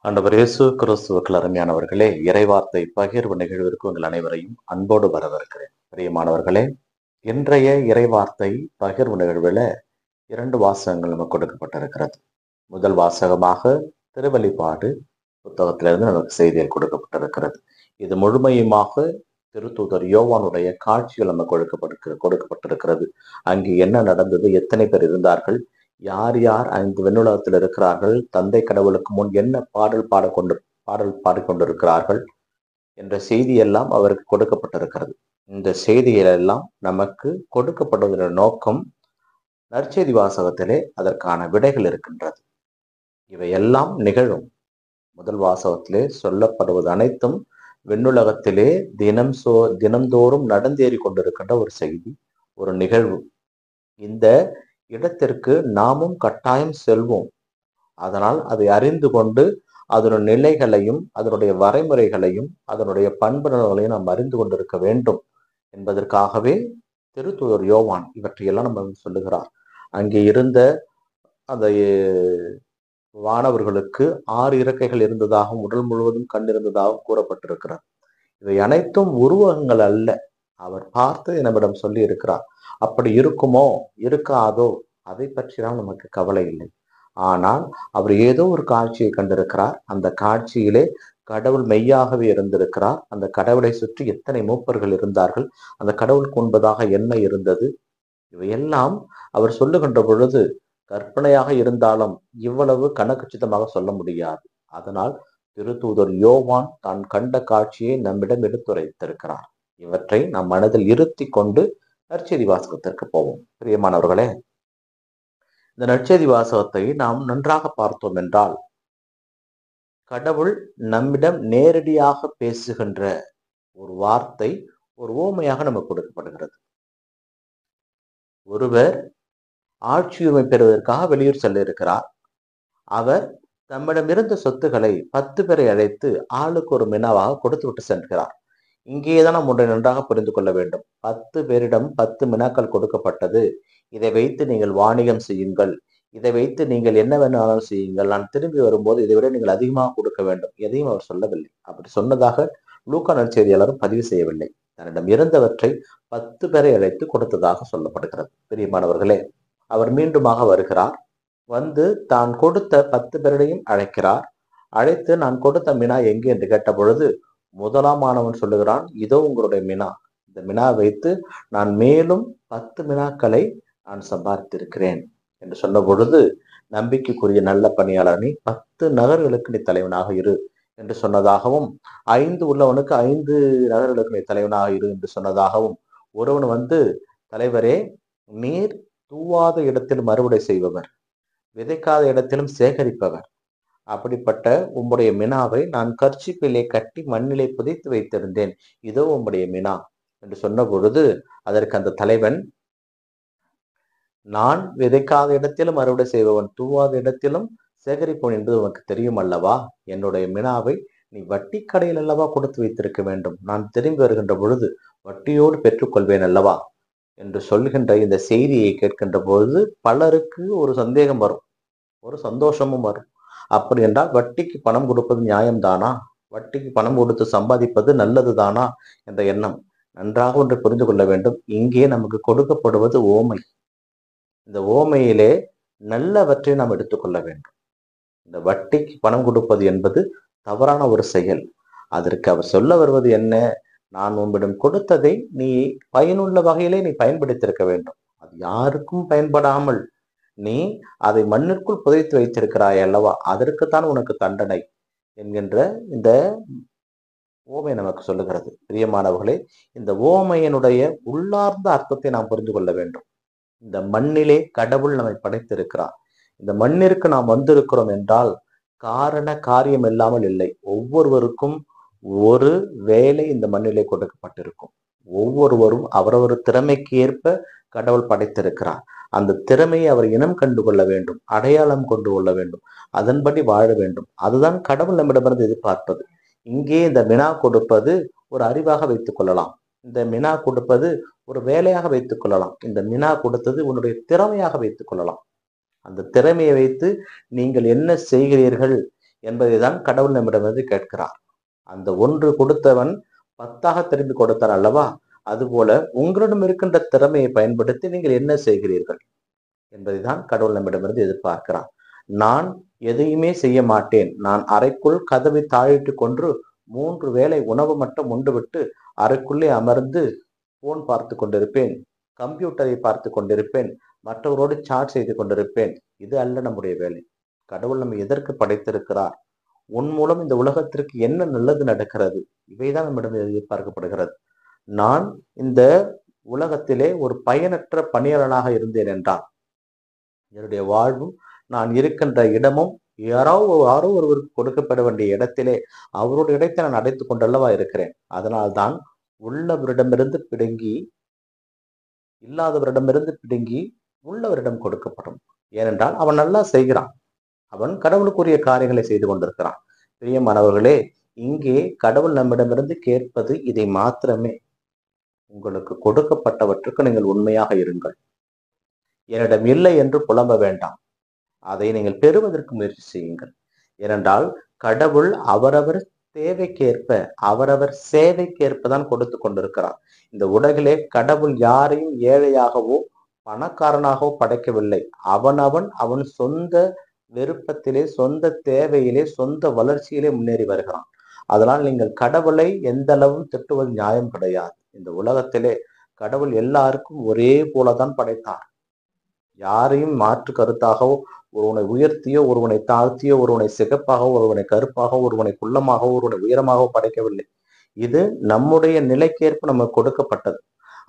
ஆண்டவர் இயேசு கிறிஸ்துவுக்குள் அருமையானவர்களே, இறைவார்த்தை பகிர்வு நிகழ்விற்கு உங்கள் அனைவரையும் அன்போடு வரவேற்கிறேன். பிரியமானவர்களே, இன்றைய இறைவார்த்தை பகிர்வு நிகழ்வில் 2 வாசகங்கள் நமக்கு கொடுக்கப்பட்டிருக்கிறது. முதல் வாசகமாக திருவெளிப்பாடு புத்தகத்திலிருந்து நமக்கு செய்திகள் கொடுக்கப்பட்டிருக்கிறது. இது முழுமையுமாக திருத்தூதர் யோவானுடைய காட்சிகள் நமக்கு கொடுக்கப்பட்டிருக்கிறது. அங்கு என்ன நடந்தது, எத்தனை பேர் இருந்தார்கள், யார் யார் அந்த விண்ணுலகத்தில் இருக்கிறார்கள், தந்தை கடவுளுக்கு முன் என்ன பாடல் பாடிக்கொண்டிருக்கிறார்கள் என்ற செய்தி எல்லாம் அவருக்கு கொடுக்கப்பட்டிருக்கிறது. இந்த செய்திகள் எல்லாம் நமக்கு கொடுக்கப்படுவதன் நோக்கம் நற்செய்தி வாசகத்திலே அதற்கான விடைகள் இருக்கின்றது. இவையெல்லாம் நிகழும். முதல் வாசகத்திலே சொல்லப்படுவது அனைத்தும் விண்ணுலகத்திலே தினந்தோறும் நடந்தேறி கொண்டிருக்கின்ற ஒரு செய்தி, ஒரு நிகழ்வு. இந்த இடத்திற்கு நாமும் கட்டாயம் செல்வோம். அதனால் அதை அறிந்து கொண்டு அதனுடைய நிலைகளையும் அதனுடைய வரைமுறைகளையும் அதனுடைய பண்புகளையும் நாம் அறிந்து கொண்டிருக்க வேண்டும் என்பதற்காகவே திருத்தூதர் யோவான் இவற்றையெல்லாம் நம்ம சொல்லுகிறார். அங்கே இருந்த அந்த வானவர்களுக்கு 6 இறக்கைகள் இருந்ததாகவும் உடல் முழுவதும் கண்டிருந்ததாகவும் கூறப்பட்டிருக்கிறார். இவை அனைத்தும் உருவகங்கள் அல்ல. அவர் பார்த்து நம்மிடம் சொல்லி இருக்கிறார். அப்படி இருக்குமோ இருக்காதோ அதை பற்றிதான் நமக்கு கவலை இல்லை. ஆனால் அவர் ஏதோ ஒரு காட்சியை கண்டிருக்கிறார். அந்த காட்சியிலே கடவுள் மெய்யாகவே இருந்திருக்கிறார். அந்த கடவுளை சுற்றி எத்தனை மூப்பர்கள் இருந்தார்கள், அந்த கடவுளுக்கு முன்பதாக என்ன இருந்தது, இவையெல்லாம் அவர் சொல்லுகின்ற பொழுது கற்பனையாக இருந்தாலும் இவ்வளவு கணக்கச்சிதமாக சொல்ல முடியாது. அதனால் திருத்தூதர் யோவான் தான் கண்ட காட்சியை நம்மிடம் எடுத்துரைத்திருக்கிறார். இவற்றை நம் மனதில் இருத்தி கொண்டு நற்செய்தி வாசகத்திற்கு போவோம். பிரியமானவர்களே, இந்த நற்செய்தி வாசகத்தை நாம் நன்றாக பார்த்தோம் என்றால் கடவுள் நம்மிடம் நேரடியாக பேசுகின்ற ஒரு வார்த்தை ஒரு உவமையாக நமக்கு கொடுக்கப்படுகிறது. ஒருவர் ஆட்சியுரிமை பெறுவதற்காக வெளியூர் செல்ல இருக்கிறார். அவர் தம்மிடம் இருந்த சொத்துக்களை 10 பேரை அழைத்து ஆளுக்கு ஒரு மினாவாக கொடுத்து விட்டு சென்றார். இங்கேதான் நாம் ஒன்றை நன்றாக புரிந்து கொள்ள வேண்டும். 10 பேரிடம் 10 மினாக்கள் கொடுக்கப்பட்டது. இதை வைத்து நீங்கள் வாணிகம் செய்யுங்கள், இதை வைத்து நீங்கள் என்ன வேணாலும் செய்யுங்கள், நான் திரும்பி வரும்போது இதை விட நீங்கள் அதிகமாக கொடுக்க வேண்டும், எதையும் அவர் சொல்லவில்லை. அப்படி சொன்னதாக லூக்கா நற்செய்தியாளரும் பதிவு செய்யவில்லை. தன்னிடம் இருந்தவற்றை 10 பேரை அழைத்து கொடுத்ததாக சொல்லப்படுகிறது. பிரியமானவர்களே, அவர் மீண்டுமாக வருகிறார். வந்து தான் கொடுத்த 10 பேரையும் அழைக்கிறார். அழைத்து நான் கொடுத்த மினா எங்கே என்று கேட்ட பொழுது முதலாம் மாணவன் சொல்லுகிறான், இதோ உங்களுடைய மினா, இந்த மினா வைத்து நான் மேலும் 10 மினாக்களை நான் சம்பாதித்திருக்கிறேன் என்று சொன்ன பொழுது, நம்பிக்கைக்குரிய நல்ல பணியாளர், நீ 10 நகர்களுக்கு நீ தலைவனாக இரு என்று சொன்னதாகவும், 5 உள்ளவனுக்கு 5 நகர்களுக்கு நீ தலைவனாக இரு என்று சொன்னதாகவும், ஒருவன் வந்து, தலைவரே, நீர் தூவாத இடத்திலும் அறுவடை செய்பவர், விதைக்காத இடத்திலும் சேகரிப்பவர், அப்படிப்பட்ட உம்முடைய மினாவை நான் கர்ச்சிப்பிலே கட்டி மண்ணிலே புதைத்து வைத்திருந்தேன், இதோ உம்முடைய மினா என்று சொன்ன பொழுது அதற்கு அந்த தலைவன், நான் விதைக்காத இடத்திலும் அறுவடை செய்பவன், தூவாத இடத்திலும் சேகரிப்பவன் என்பது உனக்கு தெரியும் அல்லவா, என்னுடைய மினாவை நீ வட்டி கடையில் அல்லவா கொடுத்து வைத்திருக்க வேண்டும், நான் திரும்பி வருகின்ற பொழுது வட்டியோடு பெற்றுக்கொள்வேன் அல்லவா என்று சொல்கின்ற இந்த செய்தியை கேட்கின்ற பொழுது பலருக்கு ஒரு சந்தேகம் வரும், ஒரு சந்தோஷமும் வரும். அப்படி என்றால் வட்டிக்கு பணம் கொடுப்பது நியாயம்தானா, வட்டிக்கு பணம் கொடுத்து சம்பாதிப்பது நல்லதுதானா என்ற எண்ணம். நன்றாக ஒன்று புரிந்து கொள்ள வேண்டும். இங்கே நமக்கு கொடுக்கப்படுவது ஓமை. இந்த ஓமையிலே நல்லவற்றை நாம் எடுத்துக்கொள்ள வேண்டும். இந்த வட்டிக்கு பணம் கொடுப்பது என்பது தவறான ஒரு செயல். அதற்கு அவர் சொல்ல வருவது என்ன, நான் உன்னிடம் கொடுத்ததை நீ பயனுள்ள வகையிலே நீ பயன்படுத்தியிருக்க வேண்டும். அது யாருக்கும் பயன்படாமல் நீ அதை மண்ணிற்குள் புதைத்து வைத்திருக்கிறாய் அல்லவா, அதற்குத்தான் உனக்கு தண்டனை என்கின்ற இந்த ஓமை நமக்கு சொல்லுகிறது. பிரியமானவர்களே, இந்த ஓமையினுடைய உள்ளார்ந்த அர்த்தத்தை நாம் புரிந்து கொள்ள வேண்டும். இந்த மண்ணிலே கடவுள் நம்மை படைத்திருக்கிறார். இந்த மண்ணிற்கு நாம் வந்திருக்கிறோம் என்றால் காரண காரியம் இல்லாமல் இல்லை. ஒவ்வொருவருக்கும் ஒரு வேலை இந்த மண்ணிலே கொடுக்கப்பட்டிருக்கும். ஒவ்வொருவரும் அவரவர் திறமைக்கு ஏற்ப கடவுள் படைத்திருக்கிறார். அந்த திறமையை அவர் இனம் கண்டு கொள்ள வேண்டும், அடையாளம் கொண்டு கொள்ள வேண்டும், அதன்படி வாழ வேண்டும். அதுதான் கடவுள் நம்மிடமிருந்து எதிர்பார்ப்பது. இங்கே இந்த வினா கொடுப்பது ஒரு அறிவாக வைத்துக் கொள்ளலாம். இந்த மினா கொடுப்பது ஒரு வேலையாக வைத்துக் கொள்ளலாம். இந்த மினா கொடுத்தது உன்னுடைய திறமையாக வைத்துக் கொள்ளலாம். அந்த திறமையை வைத்து நீங்கள் என்ன செய்கிறீர்கள் என்பதை தான் கடவுள் நம்மிடமிருந்து கேட்கிறார். அந்த ஒன்று கொடுத்தவன் 10ஆக திரும்பி கொடுத்தான் அல்லவா? அதுபோல உங்களிடம் இருக்கின்ற திறமையை பயன்படுத்தி நீங்கள் என்ன செய்கிறீர்கள் என்பதை தான் கடவுள் நம்மிடமிருந்து எதிர்பார்க்கிறார். நான் எதையுமே செய்ய மாட்டேன். நான் அறைக்குள் கதவை தாழிட்டு கொன்று 3 வேளை உணவு மட்டும் உண்டுவிட்டு அறைக்குள்ளே அமர்ந்து போன் பார்த்து கொண்டிருப்பேன், கம்ப்யூட்டரை பார்த்து கொண்டிருப்பேன், மற்றவரோடு சாட் செய்து கொண்டிருப்பேன். இது அல்ல நம்முடைய வேலை. கடவுள் நம்மை எதற்கு படைத்திருக்கிறார்? உன் மூலம் இந்த உலகத்திற்கு என்ன நல்லது நடக்கிறது? இவைதான் நம்மிடம் எதிர்பார்க்கப்படுகிறது. நான் இந்த உலகத்திலே ஒரு பயனற்ற பணியாளனாக இருந்தேன் என்றால் என்னுடைய வாழ்வும் நான் இருக்கின்ற இடமும் யாரோ ஒருவருக்கு கொடுக்கப்பட வேண்டிய இடத்திலே அவருடைய இடத்தை நான் அடைத்துக் கொண்டல்லவா இருக்கிறேன். அதனால்தான் உள்ளவரிடமிருந்து பிடுங்கி இல்லாதவரிடமிருந்து பிடுங்கி உள்ளவரிடம் கொடுக்கப்படும். ஏனென்றால் அவன் நல்லா செய்கிறான். அவன் கடவுளுக்குரிய காரியங்களை செய்து கொண்டிருக்கிறான். பிரியமானவர்களே, இங்கே கடவுள் நம்மிடமிருந்து கேட்பது இதை மாத்திரமே. உங்களுக்கு கொடுக்கப்பட்டவற்றுக்கு நீங்கள் உண்மையாக இருங்கள். என்னிடம் இல்லை என்று புலம்ப வேண்டாம். அதை நீங்கள் பெறுவதற்கு முயற்சி செய்யுங்கள். ஏனென்றால் கடவுள் அவரவர் தேவைக்கேற்ப அவரவர் சேவைக்கேற்ப தான் கொடுத்து கொண்டிருக்கிறார். இந்த உலகிலே கடவுள் யாரையும் ஏழையாகவோ பணக்காரனாகவோ படைக்கவில்லை. அவன் சொந்த விருப்பத்திலே, சொந்த தேவையிலே, சொந்த வளர்ச்சியிலே முன்னேறி வருகிறான். அதனால் நீங்கள் கடவுளை எந்த அளவும் திட்டுவது நியாயம் கிடையாது. இந்த உலகத்திலே கடவுள் எல்லாருக்கும் ஒரே போலதான் படைத்தார். யாரையும் மாற்று கருத்தாகவோ, ஒருவனை உயர்த்தியோ ஒருவனை தாழ்த்தியோ, ஒருவனை சிகப்பாகவோ ஒருவனை கருப்பாகவோ ஒருவனை குள்ளமாகவோ ஒருவனை உயரமாகவோ படைக்கவில்லை. இது நம்முடைய நிலைக்கேற்ப நமக்கு கொடுக்கப்பட்டது.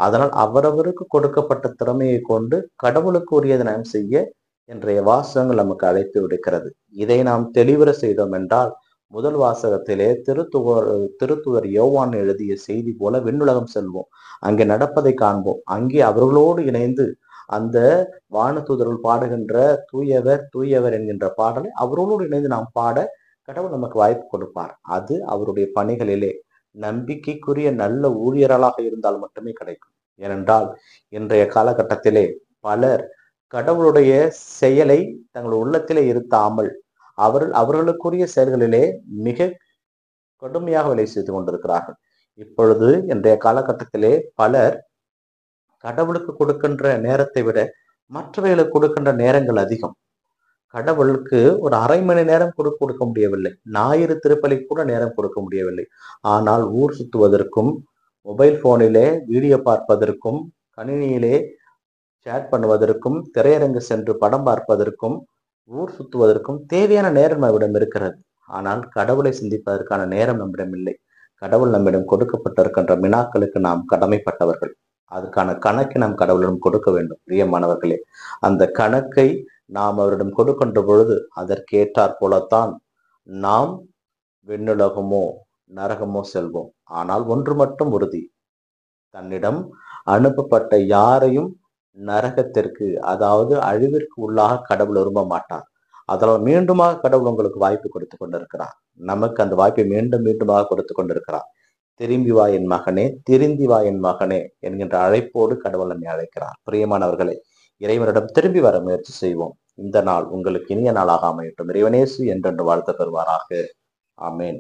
அதனால் அவரவருக்கு கொடுக்கப்பட்ட திறமையை கொண்டு கடவுளுக்கு உரியதை நாம் செய்ய இன்றைய வாசகங்கள் நமக்கு அழைத்து விடுக்கிறது. இதை நாம் தெளிவுற செய்தோம் என்றால் முதல் வாசகத்திலே திருத்துவர் யோவான் எழுதிய செய்தி போல விண்ணுலகம் செல்வோம், அங்கே நடப்பதை காண்போம். அங்கே அவர்களோடு இணைந்து அந்த வானதூதர்கள் பாடுகின்ற தூயவர் தூயவர் என்கின்ற பாடலை அவரோடு இணைந்து நாம் பாட கடவுள் நமக்கு வாய்ப்பு கொடுப்பார். அது அவருடைய பணிகளிலே நம்பிக்கைக்குரிய நல்ல ஊழியர்களாக இருந்தால் மட்டுமே கிடைக்கும். ஏனென்றால் இன்றைய காலகட்டத்திலே பலர் கடவுளுடைய செயலை தங்கள் உள்ளத்திலே இருத்தாமல் அவர்களுக்குரிய செயல்களிலே மிக கடுமையாக வேலை செய்து கொண்டிருக்கிறார்கள். இப்பொழுது இன்றைய காலகட்டத்திலே பலர் கடவுளுக்கு கொடுக்கின்ற நேரத்தை விட மற்றவைகளுக்கு கொடுக்கின்ற நேரங்கள் அதிகம். கடவுளுக்கு ஒரு அரை மணி நேரம் கொடுக்க முடியவில்லை, ஞாயிறு திருப்பலி கூட நேரம் கொடுக்க முடியவில்லை. ஆனால் ஊர் சுற்றுவதற்கும், மொபைல் போனிலே வீடியோ பார்ப்பதற்கும், கணினியிலே சேட் பண்ணுவதற்கும், திரையரங்கு சென்று படம் பார்ப்பதற்கும், ஊர் சுற்றுவதற்கும் தேவையான நேரம் நம்மிடம் இருக்கிறது. ஆனால் கடவுளை சிந்திப்பதற்கான நேரம் நம்மிடம் இல்லை. கடவுள் நம்மிடம் கொடுக்கப்பட்டிருக்கின்ற வினாக்களுக்கு நாம் கடமைப்பட்டவர்கள். அதுக்கான கணக்கை நாம் கடவுளிடம் கொடுக்க வேண்டும். பிரியமானவர்களே, அந்த கணக்கை நாம் அவரிடம் கொடுக்கின்ற பொழுது அதற்கேற்றாற் போலத்தான் நாம் விண்ணுலகமோ நரகமோ செல்வோம். ஆனால் ஒன்று மட்டும் உறுதி, தன்னிடம் அனுப்பப்பட்ட யாரையும் நரகத்திற்கு, அதாவது அழிவிற்கு உள்ளாக கடவுள் விரும்ப மாட்டார். அதனால் மீண்டுமாக கடவுள் உங்களுக்கு வாய்ப்பு கொடுத்து கொண்டிருக்கிறார். நமக்கு அந்த வாய்ப்பை மீண்டும் மீண்டுமாக கொடுத்து கொண்டிருக்கிறார். திரும்பி வா என் மகனே, திருந்தி வா என் மகனே என்கின்ற அழைப்போடு கடவுள் நம்மை அழைக்கிறார். பிரியமானவர்களை, இறைவனிடம் திரும்பி வர முயற்சி செய்வோம். இந்த நாள் உங்களுக்கு இனிய நாளாக அமையட்டும். இறைவனேசு என்றென்று வாழ்த்த பெறுவாராக. ஆமேன்.